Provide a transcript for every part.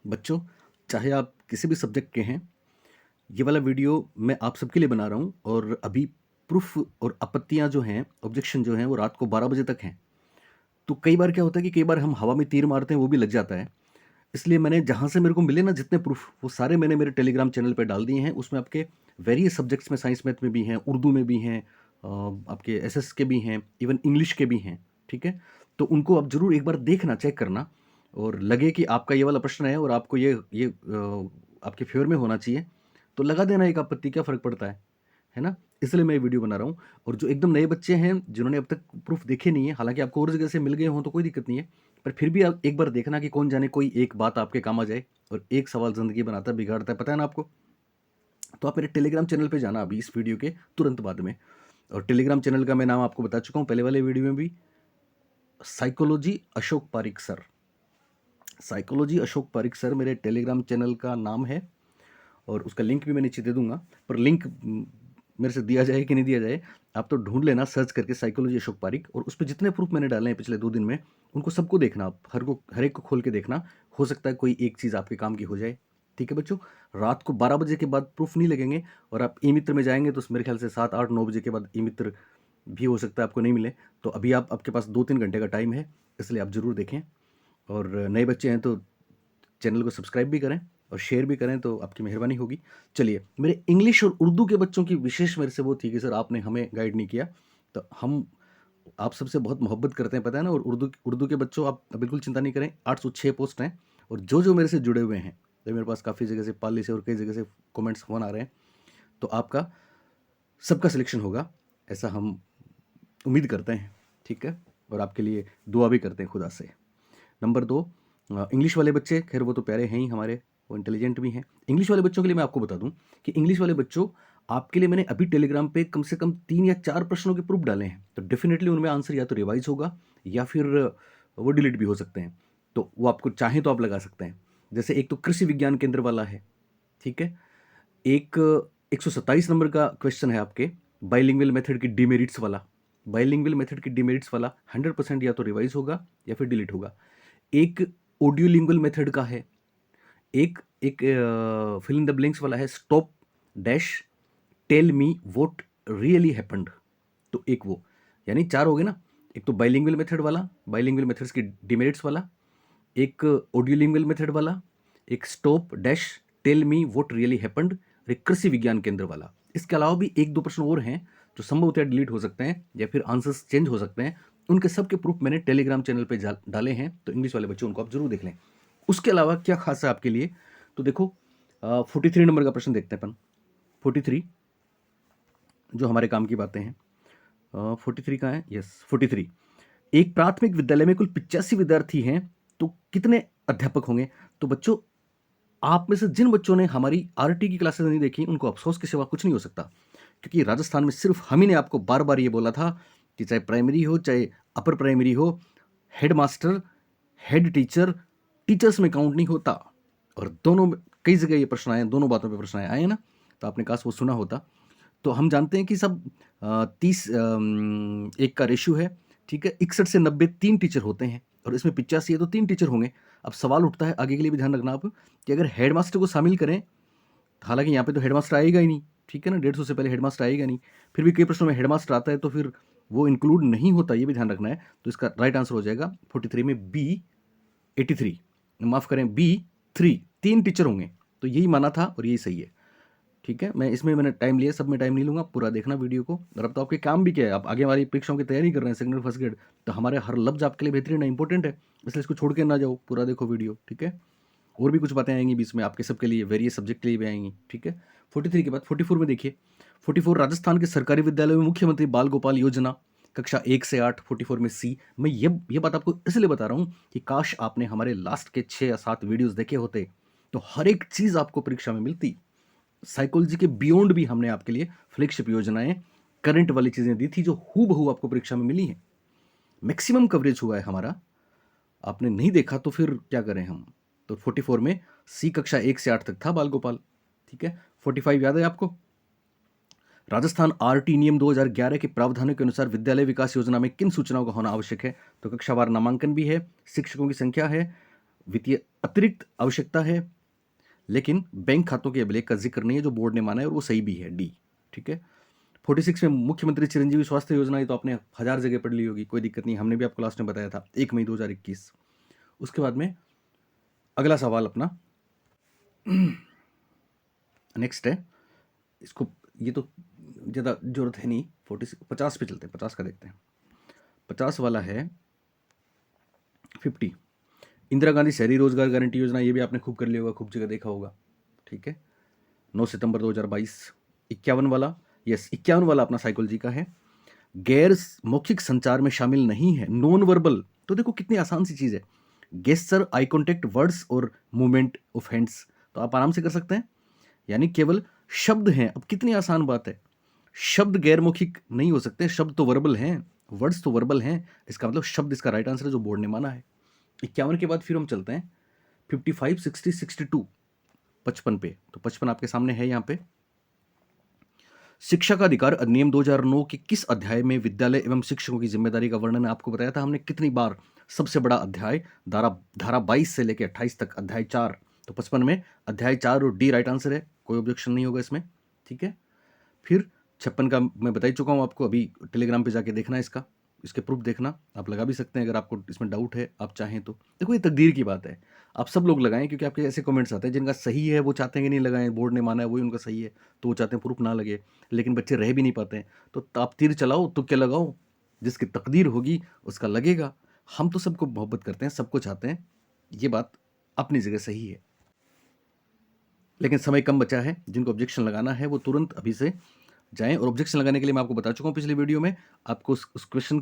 बच्चों, चाहे आप किसी भी सब्जेक्ट के हैं, ये वाला वीडियो मैं आप सबके लिए बना रहा हूँ और अभी प्रूफ़ और आपत्तियाँ जो हैं, ऑब्जेक्शन जो हैं, वो रात को 12 बजे तक हैं। तो कई बार क्या होता है कि कई बार हम हवा में तीर मारते हैं, वो भी लग जाता है। इसलिए मैंने जहाँ से मेरे को मिले ना जितने प्रूफ़, वो सारे मैंने मेरे टेलीग्राम चैनल पे डाल दिए हैं। उसमें आपके वेरियस सब्जेक्ट्स में, साइंस मैथ में भी हैं, उर्दू में भी हैं, आपके एसएस के भी हैं, इवन इंग्लिश के भी हैं, ठीक है? तो उनको आप ज़रूर एक बार देखना, चेक करना और लगे कि आपका ये वाला प्रश्न है और आपको ये आपके फ़ेवर में होना चाहिए, तो लगा देना एक आपत्ति, क्या फ़र्क पड़ता है ना? इसलिए मैं ये वीडियो बना रहा हूँ। और जो एकदम नए बच्चे हैं, जिन्होंने अब तक प्रूफ़ देखे नहीं है, हालाँकि आपको और जगह से मिल गए हों तो कोई दिक्कत नहीं है, पर फिर भी आप एक बार देखना कि कौन जाने कोई एक बात आपके काम आ जाए और एक सवाल ज़िंदगी बनाता है, बिगाड़ता है, पता है ना आपको? तो आप मेरे टेलीग्राम चैनल पे जाना अभी इस वीडियो के तुरंत बाद में। और टेलीग्राम चैनल का मैं नाम आपको बता चुका हूँ पहले वाले वीडियो में भी, psychology Ashok Parik sir. Psychology Ashok Parik sir मेरे टेलीग्राम चैनल का नाम है और उसका लिंक भी मैं नीचे दे दूंगा। पर लिंक मेरे से दिया जाए कि नहीं दिया जाए, आप तो ढूंढ लेना सर्च करके साइकोलॉजी अशोक पारिक, और उस पर जितने प्रूफ मैंने डाले हैं पिछले 2 दिन में, उनको सबको देखना आप, हर एक को खोल के देखना। हो सकता है कोई एक चीज़ आपके काम की हो जाए। ठीक है बच्चों, रात को 12 बजे के बाद प्रूफ नहीं लगेंगे। और आप ई मित्र में जाएंगे तो मेरे ख्याल से 7, 8, 9 बजे के बाद ई मित्र भी हो सकता है आपको नहीं मिले। तो अभी आपके पास 2-3 घंटे का टाइम है, इसलिए आप ज़रूर देखें। और नए बच्चे हैं तो चैनल को सब्सक्राइब भी करें और शेयर भी करें, तो आपकी मेहरबानी होगी। चलिए, मेरे इंग्लिश और उर्दू के बच्चों की विशेष मेरे से वो थी कि सर आपने हमें गाइड नहीं किया। तो हम आप सबसे बहुत मोहब्बत करते हैं, पता है ना। और उर्दू उर्दू के बच्चों, आप बिल्कुल चिंता नहीं करें, 806 पोस्ट हैं। और जो मेरे से जुड़े हुए हैं, तो मेरे पास काफ़ी जगह से, पाली से और कई जगह से कमेंट्स फ़ोन आ रहे हैं, तो आपका सबका सिलेक्शन होगा, ऐसा हम उम्मीद करते हैं। ठीक है, और आपके लिए दुआ भी करते हैं खुदा से। नंबर 2, इंग्लिश वाले बच्चे, खैर वो तो प्यारे हैं ही हमारे, वो इंटेलिजेंट भी हैं। इंग्लिश वाले बच्चों के लिए मैं आपको बता दूं कि इंग्लिश वाले बच्चों, आपके लिए मैंने अभी टेलीग्राम पे कम से कम 3 या 4 प्रश्नों के प्रूफ डाले हैं। तो डेफिनेटली उनमें आंसर या तो रिवाइज होगा या फिर वो डिलीट भी हो सकते हैं। तो वो आपको चाहें तो आप लगा सकते हैं। जैसे एक तो कृषि विज्ञान केंद्र वाला है, ठीक है। एक 127 नंबर का क्वेश्चन है आपके, बाइलिंगुअल मेथड की डिमेरिट्स वाला। बाइलिंगुअल मेथड की डिमेरिट्स वाला 100% या तो रिवाइज होगा या फिर डिलीट होगा। एक ऑडियोलिंगुअल मेथड का है। एक एक फिल इन द ब्लैंक्स वाला है, stop dash tell me what really happened. तो एक वो, यानी 4 हो गए ना। एक तो बाइलिंगुअल मेथड वाला, बाइलिंगुअल मेथड्स की डिमेरिट्स वाला, एक ऑडियोलिंगुअल मेथड वाला, एक stop dash tell me what really happened, और एक कृषि विज्ञान केंद्र वाला। इसके अलावा भी 1-2 प्रश्न और हैं जो संभवतः डिलीट हो सकते हैं या फिर आंसर्स चेंज हो सकते हैं। उनके सबके प्रूफ मैंने टेलीग्राम चैनल पे डाले हैं, तो इंग्लिश वाले बच्चे उनको आप जरूर देख लें। उसके अलावा क्या खास है आपके लिए, तो देखो 43 नंबर का प्रश्न देखते हैं अपन। 43, जो हमारे काम की बातें हैं। 43 कहाँ है? यस, 43। एक प्राथमिक विद्यालय में कुल 85 विद्यार्थी हैं, तो कितने अध्यापक होंगे? तो बच्चों, आप में से जिन बच्चों ने हमारी आरटी की क्लासेस नहीं देखी, उनको अफसोस के सिवा कुछ नहीं हो सकता। क्योंकि राजस्थान में सिर्फ हम ही ने आपको बार बार ये बोला था कि चाहे प्राइमरी हो चाहे अपर प्राइमरी हो, head master, head teacher, teachers में काउंट नहीं होता। और दोनों कई जगह ये प्रश्न आए, दोनों बातों पे प्रश्न आए हैं ना। तो आपने काश वो सुना होता। तो हम जानते हैं कि सब 30 1 का रेशियो है, ठीक है। 61 से 90 3 टीचर होते हैं और इसमें 85 है तो 3 टीचर होंगे। अब सवाल उठता है, आगे के लिए भी ध्यान रखना आप, कि अगर हेडमास्टर को शामिल करें, हालांकि यहाँ पे तो हेडमास्टर आएगा ही नहीं, ठीक है ना, 150 से पहले हेडमास्टर आएगा नहीं। फिर भी कई प्रश्नों में हेडमास्टर आता है तो फिर वो इंक्लूड नहीं होता, ये भी ध्यान रखना है। तो इसका राइट आंसर हो जाएगा 43 में बी 83, माफ करें B3, 3 टीचर होंगे। तो यही माना था और यही सही है, ठीक है। मैंने टाइम लिया, सब में टाइम नहीं लूंगा, पूरा देखना वीडियो को। और अब तो आपके काम भी क्या है, आप आगे वाली परीक्षाओं की तैयारी कर रहे हैं, सेकंड और फर्स्ट ग्रेड, तो हमारे हर लफ्ज आपके लिए बेहतरीन है, इंपॉर्टेंट है, इसलिए इसको छोड़ के ना जाओ, पूरा देखो वीडियो, ठीक है। और भी कुछ बातें आएंगी बीच में आपके सबके लिए, वेरियस सब्जेक्ट के लिए भी आएंगी, ठीक है। 43 के बाद 44 में देखिए। 44, राजस्थान के सरकारी विद्यालय में मुख्यमंत्री बाल गोपाल योजना, कक्षा 1 से 8। 44 में सी। मैं ये बात आपको इसलिए बता रहा हूँ कि काश आपने हमारे लास्ट के 6 या 7 वीडियोस देखे होते, तो हर एक चीज आपको परीक्षा में मिलती। साइकोलॉजी के बियॉन्ड भी हमने आपके लिए फ्लैगशिप योजनाएं, करंट वाली चीजें दी थी, जो हूबहू आपको परीक्षा में मिली हैं। मैक्सिमम कवरेज हुआ है हमारा। आपने नहीं देखा तो फिर क्या करें हम। तो 44 में सी, कक्षा 1 से 8 तक था बाल गोपाल, ठीक है। 45 याद है आपको? राजस्थान आरटी नियम 2011 के प्रावधानों के अनुसार विद्यालय विकास योजना में किन सूचनाओं का होना आवश्यक है? तो कक्षावार नामांकन भी है, शिक्षकों की संख्या है, वित्तीय अतिरिक्त आवश्यकता है, लेकिन बैंक खातों के अभिलेख का जिक्र नहीं है, जो बोर्ड ने माना है और वो सही भी है, डी। ठीक है। 46 में मुख्यमंत्री चिरंजीवी स्वास्थ्य योजना, ये तो आपने 1000 जगह पढ़ ली होगी, कोई दिक्कत नहीं, हमने भी आपको लास्ट में बताया था 1 मई 2021। उसके बाद में अगला सवाल अपना नेक्स्ट है, इसको ये तो ज़्यादा जरूरत है नहीं, 50 पे चलते हैं, 50 का देखते हैं। 50 वाला है 50, इंदिरा गांधी शहरी रोजगार गारंटी योजना, ये भी आपने खूब कर लिया होगा, खूब जगह देखा होगा। ठीक है, 9 सितंबर 2022। 51 वाला, यस 51 वाला अपना साइकोलॉजी का है, गैर मौखिक संचार में शामिल नहीं है, नॉन वर्बल। तो देखो कितनी आसान सी चीज़ है, गेस्चर, आई कॉन्टेक्ट, वर्ड्स और मूवमेंट ऑफ हैंड्स, तो आप आराम से कर सकते हैं, यानी केवल शब्द हैं। अब कितनी आसान बात है, शब्द गैर मौखिक नहीं हो सकते, शब्द तो वर्बल हैं, वर्ड्स तो वर्बल हैं, इसका मतलब शब्द इसका राइट आंसर है, जो बोर्ड ने माना है। 51 के बाद फिर हम चलते हैं 55, 60, 62, 55 पे। तो 55 आपके सामने है यहाँ पे, शिक्षा का अधिकार अधिनियम 2009 के किस अध्याय में विद्यालय एवं शिक्षकों की जिम्मेदारी का वर्णन है? आपको बताया था हमने कितनी बार, सबसे बड़ा अध्याय धारा 22 से लेकर 28 तक, अध्याय 4। तो 55 में अध्याय 4 और डी राइट आंसर है, कोई ऑब्जेक्शन नहीं होगा इसमें। ठीक है, फिर 56 का मैं बता ही चुका हूँ आपको, अभी टेलीग्राम पे जाके देखना इसका, इसके प्रूफ देखना, आप लगा भी सकते हैं अगर आपको इसमें डाउट है, आप चाहें तो। देखो ये तकदीर की बात है, आप सब लोग लगाएं, क्योंकि आपके ऐसे कमेंट्स आते हैं जिनका सही है वो चाहते हैं कि नहीं लगाएं, बोर्ड ने माना है वही उनका सही है, तो वो चाहते हैं प्रूफ ना लगे, लेकिन बच्चे रह भी नहीं पाते हैं। तो आप तीर चलाओ, तुक्के लगाओ, जिसकी तकदीर होगी उसका लगेगा। हम तो सबको मोहब्बत करते हैं, सबको चाहते हैं, ये बात अपनी जगह सही है, लेकिन समय कम बचा है, जिनको ऑब्जेक्शन लगाना है वो तुरंत अभी से जाएं। और ऑब्जेक्शन लगाने के लिए मैं आपको बता चुका हूँ पिछली वीडियो में, आपको उस क्वेश्चन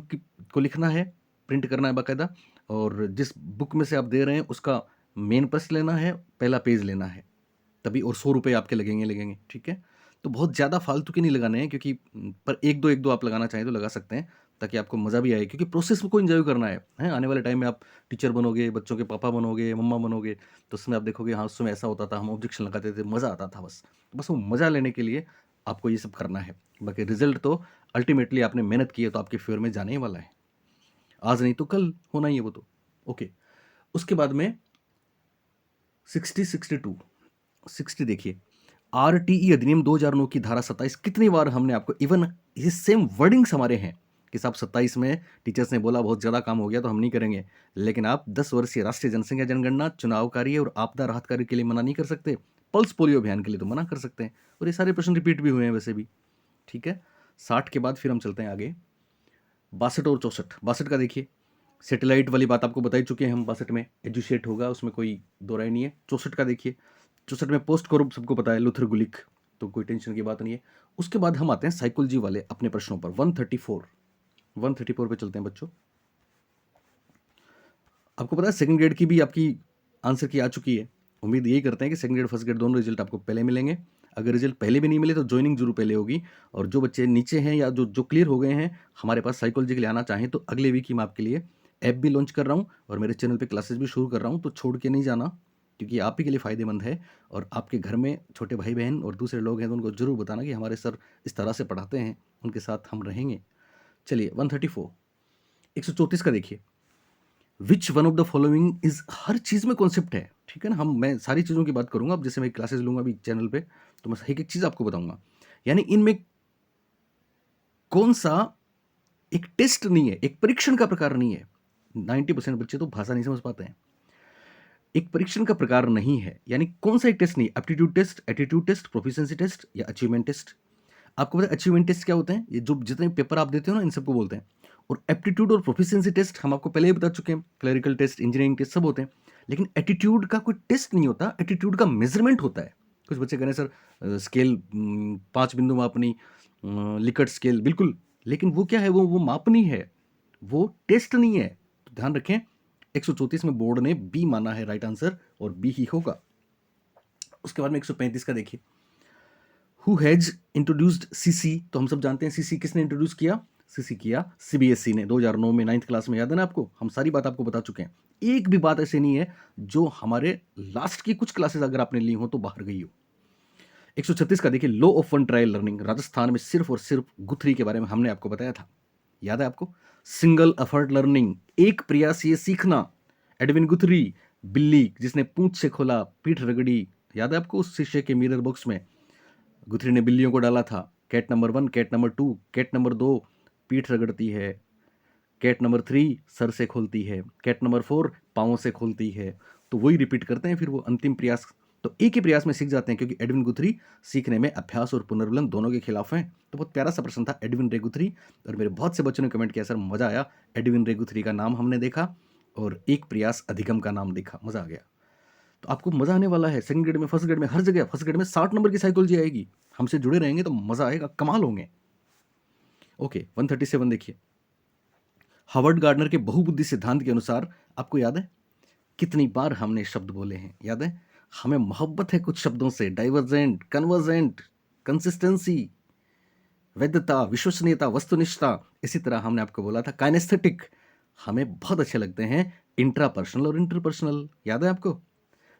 को लिखना है, प्रिंट करना है बाकायदा, और जिस बुक में से आप दे रहे हैं उसका मेन प्रश्न लेना है, पहला पेज लेना है, तभी, और 100 रुपये आपके लगेंगे। ठीक है, तो बहुत ज़्यादा फालतू के नहीं लगाने हैं, क्योंकि पर एक दो आप लगाना चाहें तो लगा सकते हैं, ताकि आपको मज़ा भी आए, क्योंकि प्रोसेस को एंजॉय करना है। आने वाले टाइम में आप टीचर बनोगे, बच्चों के पापा बनोगे, मम्मा बनोगे, तो उसमें आप देखोगे हाँ उस समय ऐसा होता था, हम ऑब्जेक्शन लगाते थे, मज़ा आता था। बस वो मज़ा लेने के लिए आपको ये सब करना है, बाकी रिजल्ट तो अल्टीमेटली आपने मेहनत की है तो आपके फेवर में जाने ही वाला है, आज नहीं तो कल होना ही है वो तो। ओके, उसके बाद में 60, 62, 60 देखिए, आरटीई अधिनियम 2009 की धारा 27, कितनी बार हमने आपको इवन ये सेम वर्डिंग्स हमारे हैं कि साहब 27 में टीचर्स ने बोला बहुत ज़्यादा काम हो गया तो हम नहीं करेंगे, लेकिन आप 10 वर्षीय राष्ट्रीय जनसंख्या जनगणना, चुनाव कार्य और आपदा राहत कार्य के लिए मना नहीं कर सकते, पल्स पोलियो अभियान के लिए तो मना कर सकते हैं, और ये सारे प्रश्न रिपीट भी हुए हैं वैसे भी। ठीक है, 60 के बाद फिर हम चलते हैं आगे 62 और 64। 62 का देखिए, सैटेलाइट वाली बात आपको बता ही चुके हैं हम, 62 में एजुकेट होगा, उसमें कोई दो राय नहीं है। 64 का देखिए, 64 में पोस्ट कॉरप सबको पता है, लुथर गुलिक, तो कोई टेंशन की बात नहीं है। उसके बाद हम आते हैं साइकोलॉजी वाले अपने प्रश्नों पर, 134 पे चलते हैं बच्चों। आपको पता है सेकंड ग्रेड की भी आपकी आंसर की आ चुकी है, उम्मीद यही करते हैं कि सेकंड ग्रेड फर्स्ट ग्रेड दोनों रिजल्ट आपको पहले मिलेंगे। अगर रिजल्ट पहले भी नहीं मिले तो ज्वाइनिंग जरूर पहले होगी, और जो बच्चे नीचे हैं या जो क्लियर हो गए हैं हमारे पास साइकोलॉजी के लिए आना चाहें, तो अगले वीक ही मैं आपके लिए ऐप भी लॉन्च कर रहा हूँ और मेरे चैनल पे क्लासेस भी शुरू कर रहा हूँ, तो छोड़ के नहीं जाना, क्योंकि आप ही के लिए फ़ायदेमंद है। और आपके घर में छोटे भाई बहन और दूसरे लोग हैं तो उनको ज़रूर बताना कि हमारे सर इस तरह से पढ़ाते हैं, उनके साथ हम रहेंगे। चलिए 134, 134 का देखिए, which one of the following is, हर चीज़ में कॉन्सेप्ट है, ठीक है ना, मैं सारी चीज़ों की बात करूंगा, अब जैसे मैं क्लासेस लूंगा अभी चैनल पे, तो मैं एक एक चीज़ आपको बताऊंगा, यानी इनमें कौन सा एक टेस्ट नहीं है, एक परीक्षण का प्रकार नहीं है। 90% बच्चे तो भाषा नहीं समझ पाते हैं, एक परीक्षण का प्रकार नहीं है, यानी कौन सा एक टेस्ट नहीं, aptitude test, attitude test, proficiency test या अचीवमेंट टेस्ट। आपको पता है अचीवमेंट टेस्ट क्या होते हैं, ये जो जितने पेपर आप देते हो ना इन सबको बोलते हैं, और एप्टीट्यूड और प्रोफिशिएंसी टेस्ट हम आपको पहले ही बता चुके हैं, क्लरिकल टेस्ट, इंजीनियरिंग टेस्ट सब होते हैं, लेकिन एटीट्यूड का कोई टेस्ट नहीं होता, एटीट्यूड का मेजरमेंट होता है। कुछ बच्चे कह रहे हैं सर स्केल 5 बिंदु मापनी, लिकट स्केल, बिल्कुल, लेकिन वो क्या है, वो मापनी है, वो टेस्ट नहीं है, तो ध्यान रखें। 134 में बोर्ड ने बी माना है राइट आंसर, और बी ही होगा। उसके बाद में 135 का देखिए, हु हैज इंट्रोड्यूस्ड सीसी, तो हम सब जानते हैं सीसी किसने इंट्रोड्यूस किया, सीसी किया सीबीएसई ने 2009 में 9th क्लास में, याद है ना आपको, हम सारी बात आपको बता चुके हैं, एक भी बात ऐसे नहीं है जो हमारे लास्ट की कुछ क्लासेस अगर आपने ली हो तो बाहर गई हो। 136 का देखिए, law of one trial learning, Rajasthan में सिर्फ और सिर्फ गुथरी के बारे में हमने आपको बताया था, याद है आपको, सिंगल एफर्ट लर्निंग, एक प्रयास ये सीखना, एडविन गुथरी, बिल्ली जिसने पूंछ से खोला पीठ रगड़ी, याद है आपको उस शीशे के मिरर बॉक्स में गुथरी ने बिल्लियों को डाला था। Cat number 1, cat number 2, cat number 2 पीठ रगड़ती है, कैट नंबर 3 सर से खोलती है, कैट नंबर 4 पाँवों से खोलती है। तो वही रिपीट करते हैं, फिर वो अंतिम प्रयास तो एक ही प्रयास में सीख जाते हैं, क्योंकि एडविन गुथरी सीखने में अभ्यास और पुनर्विलन दोनों के खिलाफ हैं। तो बहुत प्यारा सा प्रश्न था एडविन रे गुथरी, और मेरे बहुत से बच्चों ने कमेंट किया सर मज़ा आया, एडविन रे गुथरी का नाम हमने देखा और एक प्रयास अधिगम का नाम देखा, मज़ा आ गया। तो आपको मज़ा आने वाला है। सेकंड ग्रेड में, फर्स्ट ग्रेड में, हर जगह फर्स्ट ग्रेड में 60 नंबर की साइकोलॉजी आएगी। हमसे जुड़े रहेंगे तो मज़ा आएगा, कमाल होंगे। ओके 137 देखिए, हावर्ड गार्डनर के बहुबुद्धि सिद्धांत के अनुसार, आपको याद है कितनी बार हमने शब्द बोले हैं, याद है? हमें मोहब्बत है कुछ शब्दों से, डाइवर्जेंट, कन्वर्जेंट, कंसिस्टेंसी, वैधता, विश्वसनीयता, वस्तुनिष्ठता। इसी तरह हमने आपको बोला था काइनेस्थेटिक, हमें बहुत अच्छे लगते हैं इंट्रापर्सनल और इंटरपर्सनल, याद है आपको?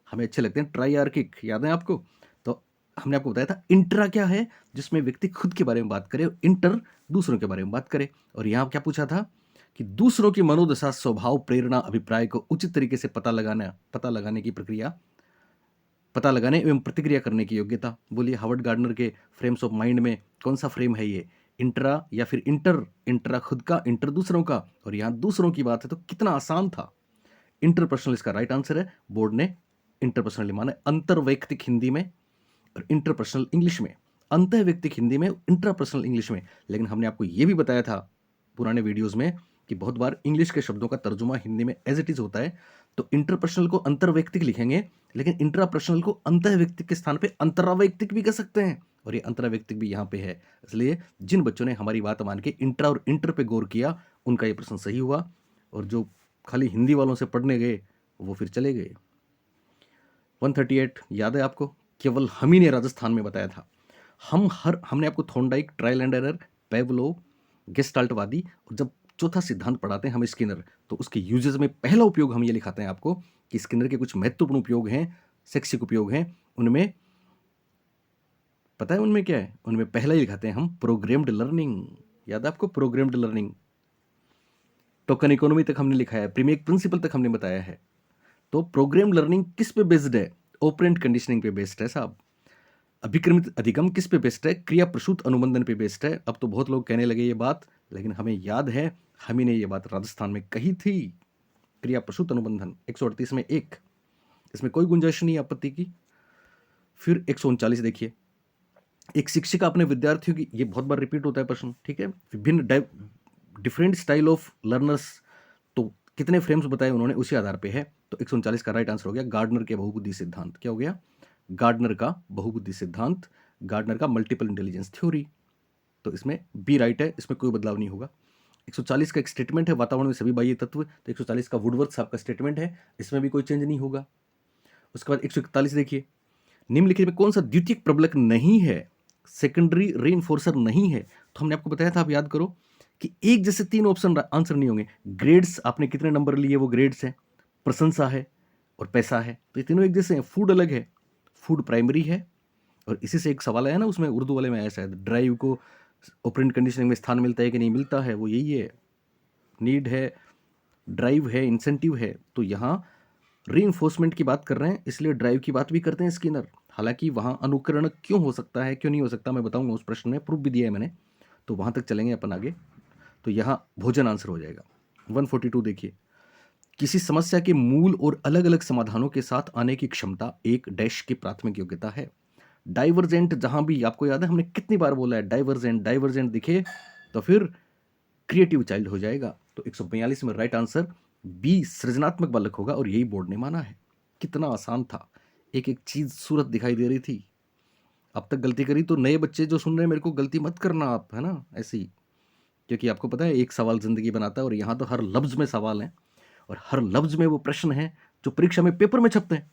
हमें अच्छे लगते हैं ट्राइआर्किक, याद है आपको? तो हमने आपको बताया था इंट्रा क्या है, जिसमें व्यक्ति खुद के बारे में बात करे, और इंटर दूसरों के बारे में बात करे। और यहाँ क्या पूछा था कि दूसरों की मनोदशा, स्वभाव, प्रेरणा, अभिप्राय को उचित तरीके से पता लगाने की प्रक्रिया, पता लगाने एवं प्रतिक्रिया करने की योग्यता। बोलिए हावर्ड गार्डनर के फ्रेम्स ऑफ माइंड में कौन सा फ्रेम है ये, इंट्रा या फिर इंटर? इंट्रा खुद का, इंटर दूसरों का, और यहाँ दूसरों की बात है तो कितना आसान था। इंटरपर्सनल इसका राइट आंसर है, बोर्ड ने इंटरपर्सनल माना अंतर्वैयक्तिक हिंदी में और इंटरपर्सनल इंग्लिश में, अंतःव्यक्तिक हिंदी में, इंट्रापर्सनल इंग्लिश में। लेकिन हमने आपको यह भी बताया था पुराने वीडियोस में कि बहुत बार इंग्लिश के शब्दों का तर्जुमा हिंदी में एज इट इज होता है, तो इंटरपर्सनल को अंतर्वैयक्तिक लिखेंगे, लेकिन इंट्रापर्सनल को अंतःव्यक्तिक के स्थान पे अंतरावैयक्तिक भी कह सकते हैं, और ये अंतरावैयक्तिक भी यहाँ पे है। इसलिए जिन बच्चों ने हमारी बात मान के इंट्रा और इंटर पे गौर किया, उनका ये प्रश्न सही हुआ, और जो खाली हिंदी वालों से पढ़ने गए वो फिर चले गए। 138 याद है आपको? केवल हम ही ने राजस्थान में बताया था। हमने आपको थॉर्नडाइक, ट्रायल एंड एरर, पेवलोव, गेस्टाल्टवादी, और जब चौथा सिद्धांत पढ़ाते हैं हम स्किनर, तो उसके यूजेस में पहला उपयोग हम ये लिखाते हैं आपको कि स्किनर के कुछ महत्वपूर्ण उपयोग हैं, शैक्षिक उपयोग हैं। उनमें पता है उनमें क्या है? उनमें पहला ही लिखाते हैं हम प्रोग्राम्ड लर्निंग, याद है आपको? Programmed learning. टोकन इकोनॉमी तक हमने लिखा है, प्रीमियक प्रिंसिपल तक हमने बताया है। तो प्रोग्राम लर्निंग किस पे बेस्ड है? ऑपरेंट कंडीशनिंग पे बेस्ड है साहब। अभिक्रमित अधिगम किस पे बेस्ड है? क्रिया प्रसूत अनुबंधन पे बेस्ड है। अब तो बहुत लोग कहने लगे ये बात, लेकिन हमें याद है हम ही ने ये बात राजस्थान में कही थी। क्रिया प्रसूत अनुबंधन 138 में 1, इसमें कोई गुंजाइश नहीं आपत्ति की। फिर 139 देखिए, एक शिक्षिका अपने विद्यार्थियों की, ये बहुत बार रिपीट होता है प्रश्न, ठीक है, विभिन्न डिफरेंट स्टाइल ऑफ लर्नर्स, तो कितने फ्रेम्स बताए उन्होंने उसी आधार पे है। तो 139 का राइट आंसर हो गया गार्डनर के बहुबुद्धि सिद्धांत। क्या हो गया? गार्डनर का बहुबुद्धि सिद्धांत, गार्डनर का मल्टीपल इंटेलिजेंस थ्योरी। तो इसमें बी राइट है, इसमें कोई बदलाव नहीं होगा। 140 का एक स्टेटमेंट है, वातावरण में सभी बाह्य तत्व, तो 140 का वुडवर्थ साहब का स्टेटमेंट है, इसमें भी कोई चेंज नहीं होगा। उसके बाद 141 देखिए, निम्नलिखित में कौन सा द्वितीयक प्रबलक नहीं है, सेकेंडरी रीइंफोर्सर नहीं है? तो हमने आपको बताया था, आप याद करो कि एक जैसे तीन ऑप्शन आंसर नहीं होंगे। ग्रेड्स, आपने कितने नंबर लिए वो ग्रेड्स है, प्रशंसा है और पैसा है, तो ये तीनों एक जैसे हैं। फूड अलग है, फूड प्राइमरी है, और इसी से एक सवाल आया ना उसमें, उर्दू वाले में आया शायद, ड्राइव को ऑपरेंट कंडीशनिंग में स्थान मिलता है कि नहीं मिलता है, वो यही है, नीड है, ड्राइव है, इंसेंटिव है। तो यहाँ रीइंफोर्समेंट की बात कर रहे हैं, इसलिए ड्राइव की बात भी करते हैं स्किनर। हालांकि वहाँ अनुकरण क्यों हो सकता है, क्यों नहीं हो सकता, मैं बताऊंगा उस प्रश्न में, प्रूफ भी दिया है मैंने, तो वहाँ तक चलेंगे अपन आगे। तो यहाँ भोजन आंसर हो जाएगा। 142 देखिए, किसी समस्या के मूल और अलग अलग समाधानों के साथ आने की क्षमता एक डैश की प्राथमिक योग्यता है। डाइवर्जेंट, जहां भी आपको याद है हमने कितनी बार बोला है, डाइवर्जेंट, डाइवर्जेंट दिखे तो फिर क्रिएटिव चाइल्ड हो जाएगा। तो 142 में राइट आंसर बी सृजनात्मक बालक होगा, और यही बोर्ड ने माना है। कितना आसान था, एक एक चीज सूरत दिखाई दे रही थी। अब तक गलती करी तो नए बच्चे जो सुन रहे हैं मेरे को, गलती मत करना आप, है ना, ऐसे ही, क्योंकि आपको पता है एक सवाल जिंदगी बनाता है, और यहाँ तो हर लफ्ज में सवाल है, और हर लफ्ज में वो प्रश्न है जो परीक्षा में पेपर में छपते हैं।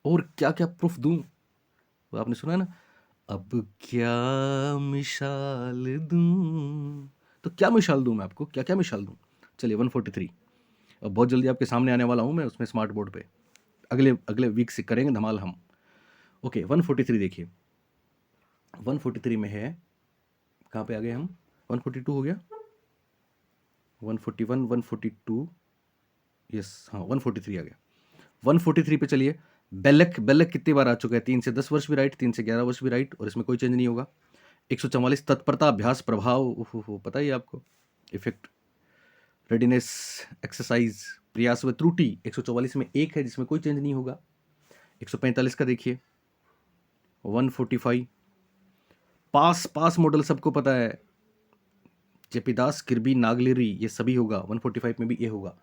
और क्या क्या प्रूफ दूं, वो आपने सुना है ना, अब क्या मिसाल दूं, तो क्या मिसाल दूं मैं आपको, क्या क्या मिसाल दूं? चलिए 143, अब बहुत जल्दी आपके सामने आने वाला हूं मैं, उसमें स्मार्ट बोर्ड पे अगले अगले वीक से करेंगे धमाल हम। ओके 143 देखिए, 143 में है, कहाँ पे आ गए हम? 142 हो गया, 141, 142, यस हाँ 143 आ गया। 143 पे चलिए। बेलक बेलक कितनी बार आ चुका है? 3 से 10 वर्ष भी राइट, 3 से 11 वर्ष भी राइट, और इसमें कोई चेंज नहीं होगा। 144 तत्परता, अभ्यास, प्रभाव, ओहो पता ही है आपको, इफेक्ट, रेडीनेस, एक्सरसाइज, प्रयास व त्रुटि 144 में एक है जिसमें कोई चेंज नहीं होगा। 145 का देखिए, 145 पास पास मॉडल सबको पता है, जेपीदास, किर्बी, नागलेरी, ये सभी होगा। 145 में भी ये होगा।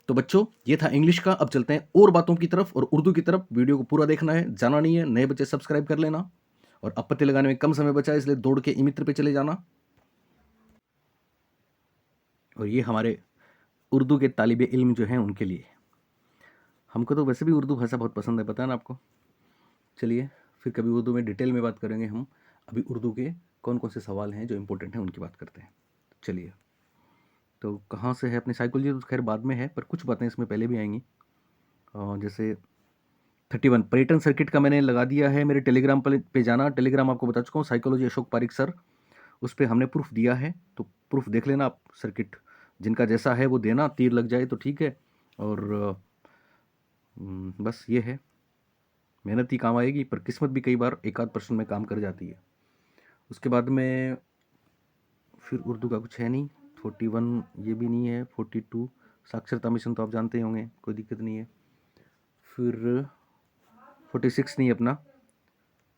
तो बच्चों ये था इंग्लिश का। अब चलते हैं और बातों की तरफ और उर्दू की तरफ। वीडियो को पूरा देखना है, जाना नहीं है। नए बच्चे सब्सक्राइब कर लेना, और आपत्ति लगाने में कम समय बचा है इसलिए दौड़ के ई-मित्र पे चले जाना। और ये हमारे उर्दू के तालिबे इल्म जो हैं उनके लिए। हमको तो वैसे भी उर्दू भाषा बहुत पसंद है, पता है ना आपको। चलिए फिर कभी उर्दू में डिटेल में बात करेंगे हम। अभी उर्दू के कौन कौन से सवाल हैं जो इंपॉर्टेंट हैं उनकी बात करते हैं। चलिए, तो कहाँ से है अपनी साइकोलॉजी, तो खैर बाद में है, पर कुछ बातें इसमें पहले भी आएंगी। जैसे 31 पर्यटन सर्किट का मैंने लगा दिया है। मेरे टेलीग्राम पे जाना, टेलीग्राम आपको बता चुका हूँ, साइकोलॉजी अशोक पारिक सर, उस पर हमने प्रूफ दिया है, तो प्रूफ देख लेना आप। सर्किट जिनका जैसा है वो देना, तीर लग जाए तो ठीक है। और बस ये है, मेहनत ही काम आएगी, पर किस्मत भी कई बार एक आध प्रश्न में काम कर जाती है। उसके बाद में फिर उर्दू का कुछ है नहीं। 41 ये भी नहीं है। 42 साक्षरता मिशन तो आप जानते ही होंगे, कोई दिक्कत नहीं है। फिर 46 नहीं अपना,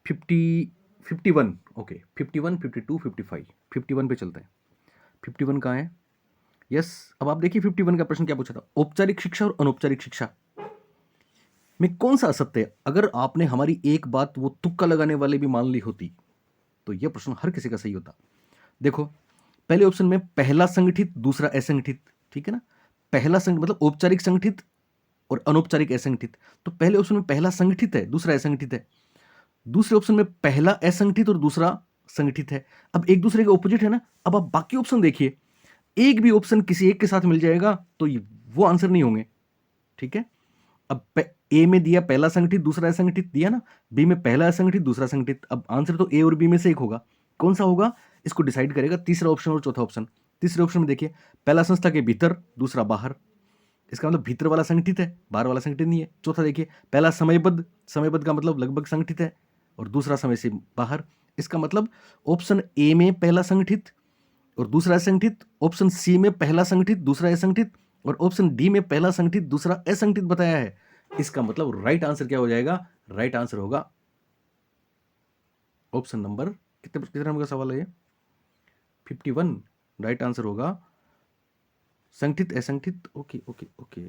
51 ओके, 51, 52, 55, 51 पे चलते हैं। 51 कहाँ है? यस, अब आप देखिए 51 का प्रश्न क्या पूछा था, औपचारिक शिक्षा और अनौपचारिक शिक्षा में कौन सा असत्य है? अगर आपने हमारी एक बात वो तुक्का लगाने वाले भी मान ली होती तो यह प्रश्न हर किसी का सही होता। देखो पहले ऑप्शन में पहला संगठित दूसरा असंगठित, ठीक है ना। पहला मतलब औपचारिक संगठित और अनौपचारिक असंगठित, तो पहले ऑप्शन में पहला संगठित है दूसरा असंगठित है। दूसरे ऑप्शन में पहला असंगठित और दूसरा संगठित है। अब एक दूसरे के ऑपोजिट है ना। अब आप बाकी ऑप्शन देखिए, एक भी ऑप्शन किसी एक के साथ मिल जाएगा तो वो आंसर नहीं होंगे, ठीक है। अब ए में दिया पहला संगठित दूसरा असंगठित दिया ना, बी में पहला असंगठित दूसरा संगठित, अब आंसर तो ए और बी में से एक होगा। कौन सा होगा इसको डिसाइड करेगा तीसरा ऑप्शन और चौथा ऑप्शन। तीसरे ऑप्शन में देखिए, पहला संस्था के भीतर दूसरा बाहर, इसका मतलब भीतर वाला संगठित है, बाहर वाला संगठित नहीं है। चौथा देखिए, पहला समयबद्ध, समयबद्ध का मतलब लगभग संगठित है, और दूसरा समय से बाहर, इसका मतलब ऑप्शन ए में पहला संगठित और दूसरा असंगठित, ऑप्शन सी में पहला संगठित दूसरा असंगठित, और ऑप्शन डी में पहला संगठित दूसरा असंगठित बताया है। इसका मतलब राइट आंसर क्या हो जाएगा? राइट आंसर होगा ऑप्शन नंबर, कितने नंबर का सवाल है ये? 51। राइट आंसर होगा संगठित असंगठित। Okay okay okay.